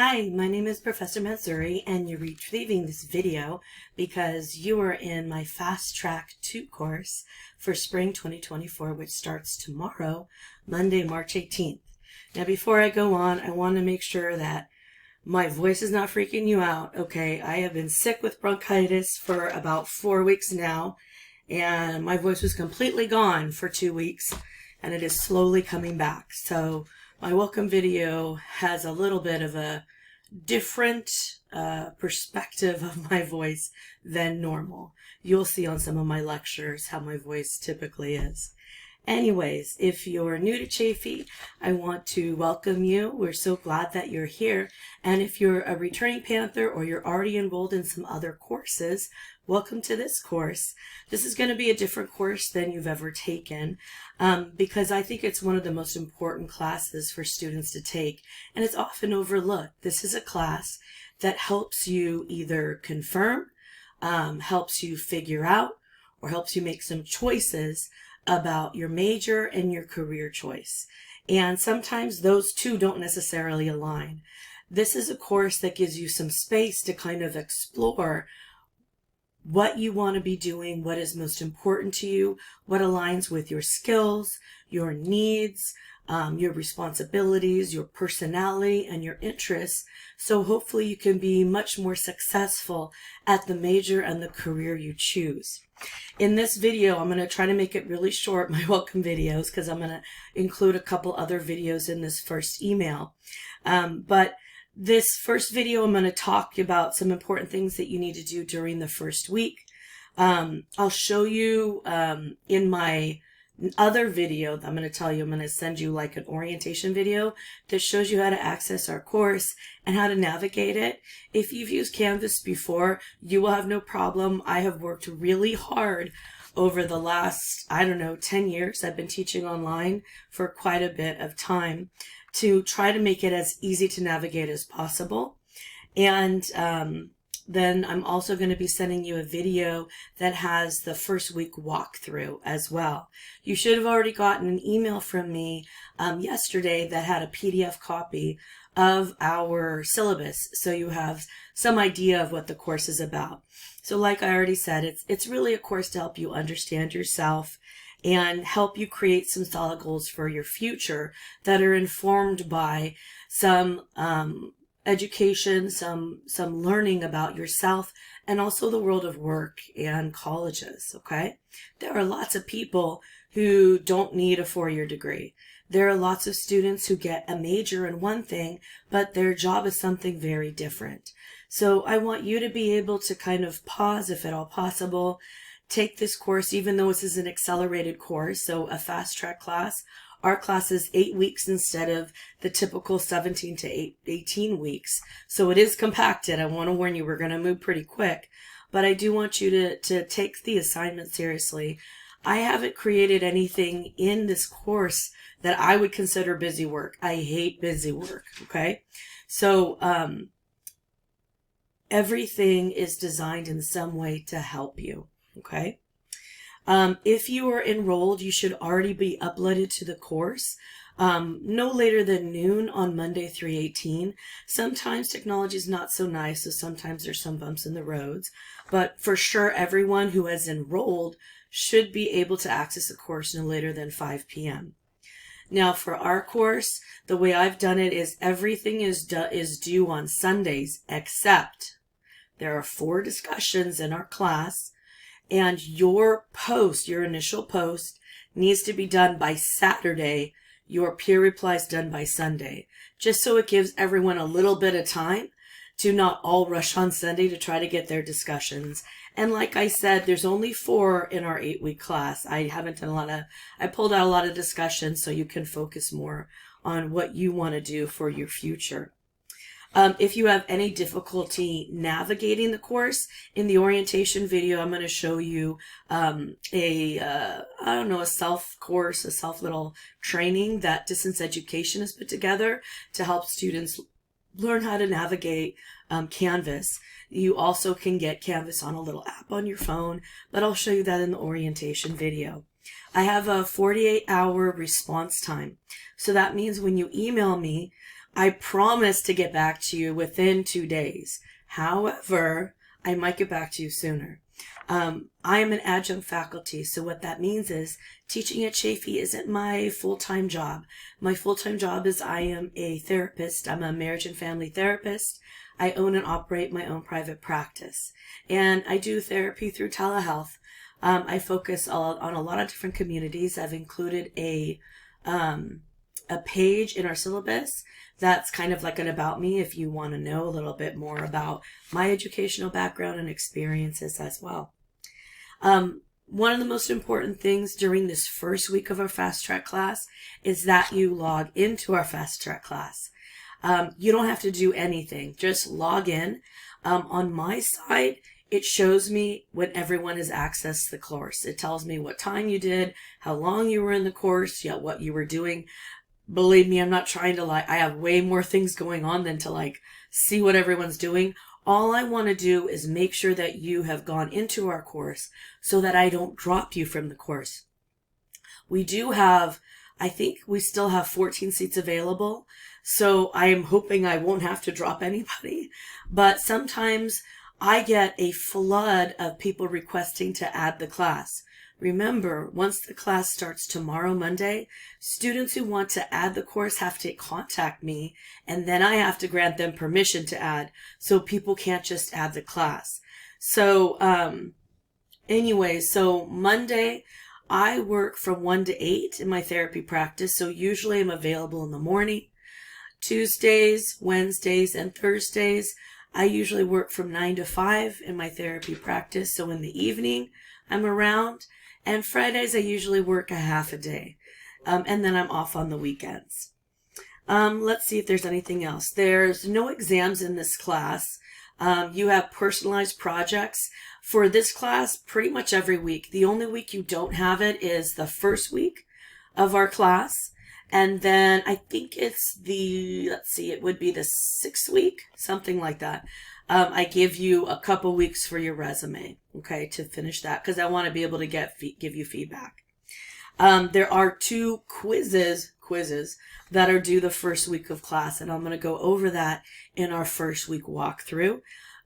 Hi, my name is Professor Matsuri, and you're retrieving this video because you are in my Fast Track 2 course for Spring 2024, which starts tomorrow, Monday, March 18th. Now, before I go on, I want to make sure that my voice is not freaking you out, okay? I have been sick with bronchitis for about 4 weeks now, and my voice was completely gone for 2 weeks, and it is slowly coming back. So my welcome video has a little bit of a different perspective of my voice than normal. You'll see on some of my lectures how my voice typically is. Anyways, if you're new to Chafee, I want to welcome you. We're so glad that you're here. And if you're a returning Panther or you're already enrolled in some other courses, welcome to this course. This is going to be a different course than you've ever taken because I think it's one of the most important classes for students to take, and it's often overlooked. This is a class that helps you either confirm, helps you figure out, or helps you make some choices about your major and your career choice. And sometimes those two don't necessarily align. This is a course that gives you some space to kind of explore what you want to be doing, what is most important to you, what aligns with your skills, your needs, your responsibilities, your personality, and your interests. So hopefully you can be much more successful at the major and the career you choose. In this video, I'm going to try to make it really short, my welcome videos, because I'm going to include a couple other videos in this first email. But this first video, I'm going to talk about some important things that you need to do during the first week. I'll show you in my other video that I'm going to tell you, I'm going to send you like an orientation video that shows you how to access our course and how to navigate it. If you've used Canvas before, you will have no problem. I have worked really hard over the last, 10 years. I've been teaching online for quite a bit of time to try to make it as easy to navigate as possible. And then I'm also going to be sending you a video that has the first week walkthrough as well. You should have already gotten an email from me yesterday that had a PDF copy of our syllabus, so you have some idea of what the course is about. So like I already said, it's really a course to help you understand yourself and help you create some solid goals for your future that are informed by some education, some learning about yourself, and also the world of work and colleges, okay? There are lots of people who don't need a 4-year degree. There are lots of students who get a major in one thing, but their job is something very different. So I want you to be able to kind of pause, if at all possible, take this course, even though this is an accelerated course, so a fast track class. Our class is 8 weeks instead of the typical 17 to 18 weeks. So it is compacted. I want to warn you, we're going to move pretty quick. But I do want you to take the assignment seriously. I haven't created anything in this course that I would consider busy work. I hate busy work, okay? So everything is designed in some way to help you, okay? If you are enrolled, you should already be uploaded to the course no later than noon on Monday 3/18. Sometimes technology is not so nice, so sometimes there's some bumps in the roads. But for sure, everyone who has enrolled should be able to access the course no later than 5 p.m. Now, for our course, the way I've done it is everything is due on Sundays, except there are 4 discussions in our class. And your post, your initial post, needs to be done by Saturday. Your peer replies done by Sunday, just so it gives everyone a little bit of time to not all rush on Sunday to try to get their discussions. And like I said, there's only 4 in our 8-week class. I pulled out a lot of discussions so you can focus more on what you want to do for your future. If you have any difficulty navigating the course, in the orientation video, I'm going to show you a self-course, a self-little training that Distance Education has put together to help students learn how to navigate Canvas. You also can get Canvas on a little app on your phone, but I'll show you that in the orientation video. I have a 48-hour response time. So that means when you email me, I promise to get back to you within 2 days. However, I might get back to you sooner. I am an adjunct faculty, so what that means is teaching at Chaffey isn't my full-time job. My full-time job is I am a therapist. I'm a marriage and family therapist. I own and operate my own private practice, and I do therapy through telehealth. I focus on a lot of different communities. I've included a page in our syllabus that's kind of like an about me if you want to know a little bit more about my educational background and experiences as well. One of the most important things during this first week of our fast track class is that you log into our fast track class. You don't have to do anything, just log in. On my side, it shows me when everyone has accessed the course. It tells me what time you did, how long you were in the course, yet what you were doing. Believe me, I'm not trying to I have way more things going on than to see what everyone's doing. All I want to do is make sure that you have gone into our course so that I don't drop you from the course. We do have, I think we still have 14 seats available. So I am hoping I won't have to drop anybody, but sometimes I get a flood of people requesting to add the class. Remember, once the class starts tomorrow, Monday, students who want to add the course have to contact me, and then I have to grant them permission to add, so people can't just add the class. So, so Monday, I work from 1 to 8 in my therapy practice, so usually I'm available in the morning. Tuesdays, Wednesdays, and Thursdays, I usually work from 9 to 5 in my therapy practice, so in the evening, I'm around. And Fridays, I usually work a half a day. And then I'm off on the weekends. Let's see if there's anything else. There's no exams in this class. You have personalized projects. For this class, pretty much every week. The only week you don't have it is the first week of our class. And then I think it's it would be the 6th week, something like that. I give you a couple weeks for your resume, okay, to finish that, because I want to be able to give you feedback. There are 2 quizzes that are due the first week of class, and I'm going to go over that in our first week walkthrough.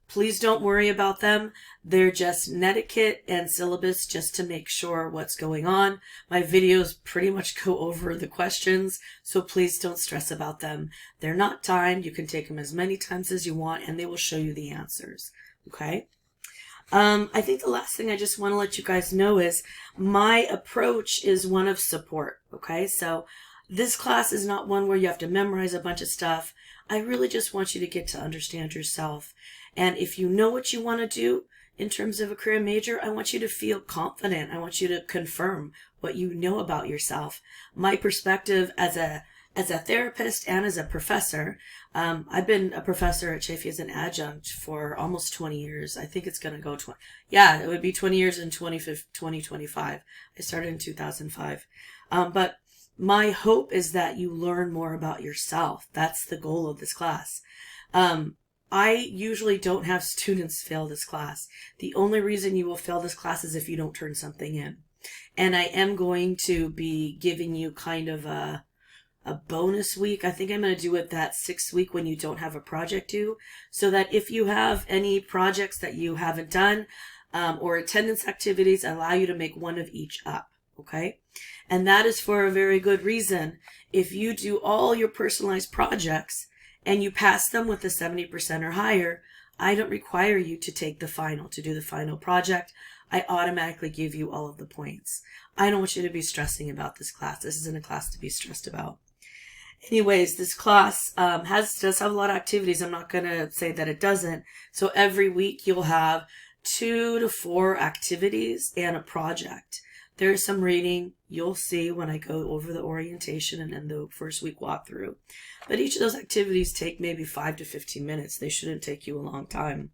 Please don't worry about them. They're just netiquette and syllabus just to make sure what's going on. My videos pretty much go over the questions, so please don't stress about them. They're not timed. You can take them as many times as you want, and they will show you the answers. Okay? I think the last thing I just want to let you guys know is my approach is one of support. Okay? So this class is not one where you have to memorize a bunch of stuff. I really just want you to get to understand yourself. And if you know what you want to do in terms of a career major, I want you to feel confident. I want you to confirm what you know about yourself. My perspective as a therapist and as a professor, I've been a professor at Chaffey as an adjunct for almost 20 years. I think it's going to go 20. Yeah, it would be 20 years in 2025. I started in 2005. But my hope is that you learn more about yourself. That's the goal of this class. I usually don't have students fail this class. The only reason you will fail this class is if you don't turn something in. And I am going to be giving you kind of a bonus week. I think I'm going to do it that 6th week when you don't have a project due, so that if you have any projects that you haven't done or attendance activities, allow you to make one of each up. Okay? And that is for a very good reason. If you do all your personalized projects and you pass them with a 70% or higher, I don't require you to take the final, to do the final project. I automatically give you all of the points. I don't want you to be stressing about this class. This isn't a class to be stressed about. Anyways, this class does have a lot of activities. I'm not going to say that it doesn't. So every week you'll have 2 to 4 activities and a project. There's some reading you'll see when I go over the orientation and then the first week walkthrough. But each of those activities take maybe 5 to 15 minutes. They shouldn't take you a long time.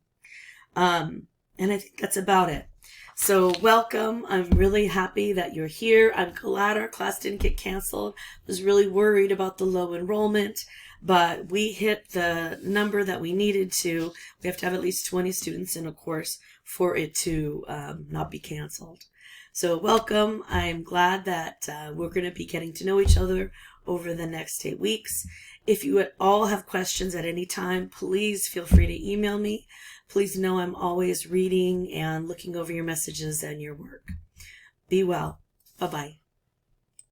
And I think that's about it. So welcome. I'm really happy that you're here. I'm glad our class didn't get canceled. I was really worried about the low enrollment, but we hit the number that we needed to. We have to have at least 20 students in a course for it to not be canceled. So welcome. I'm glad that we're going to be getting to know each other over the next 8 weeks. If you at all have questions at any time, please feel free to email me. Please know I'm always reading and looking over your messages and your work. Be well. Bye-bye.